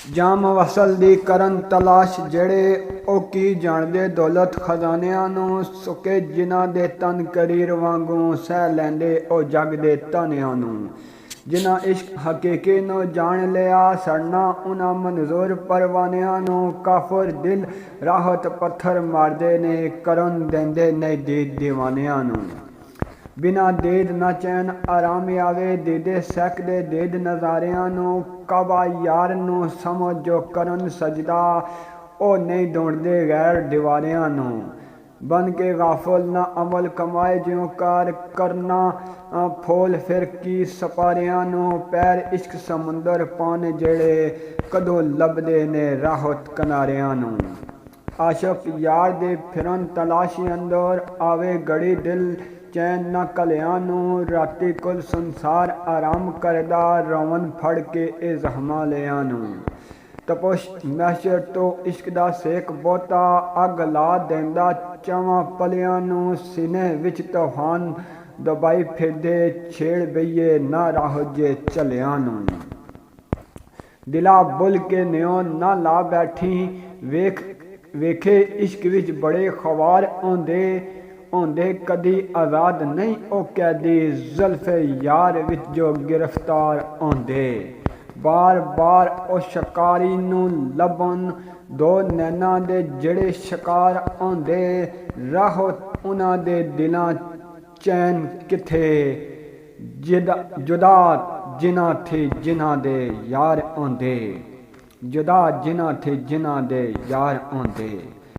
जाम वसल दी करन तलाश जेड़े ओ की जाणदे दौलत खजानिਆਂ ਨੂੰ ਸੁੱਕੇ ਜਿਨ੍ਹਾਂ ਦੇ ਤਨ ਕਰੀਰ ਵਾਂਗੂ ਸਹਿ ਲੈਂਦੇ ਉਹ ਜਗ ਦੇ ਤਾਨਿਆਂ ਨੂੰ जिन्हां इश्क हकीकी नो जान लिया सड़ना उन्हां मंजूर परवानियां नु काफर दिल राहत पत्थर मारदे ने करन देंदे नहीं दीद दीवानियां नु बिना दीद ना चैन आराम आवे दीदे सैकदे दीद नज़ारियां नु काबा यार नु समझ जो करन सजदा ओ नहीं ढूंढदे गैर दीवारियां नु बन के गाफल ना अमल कमाए ज्यों कार करना फोल फिर की सपारियां नो पैर इश्क समुंदर पान जेड़े कदों लभदे ने राहत कनारियां नो आशक यार दे फिरन तलाशी अंदर आवे गड़ी दिल चैन ना कलियां नो राती कुल संसार आराम करदा रवन फड़ के ए जहमा लियां नो तपश मैशर तो इश्क दा सेक बहुता अग ला देंदा चवां पलियां नू सीने विच तूफान दबाई फिरदे छेड़ बईए ना राह जे चलियां नू दिला बुल के न्यों ना ला बैठी वेखे इश्क विच बड़े खवार औंदे कदी आज़ाद नहीं ओ कैदी जुल्फे यार विच जो गिरफ्तार औंदे बार बार ओ शिकारी नू लभन दो नैना दे जड़े शिकार आंदे राहो उन्हां दे दिलां चैन किथे जुदा जिन्हां थे जिन्हां दे यार आंदे जुदा जिन्हां थे जिन्हां दे यार आंदे।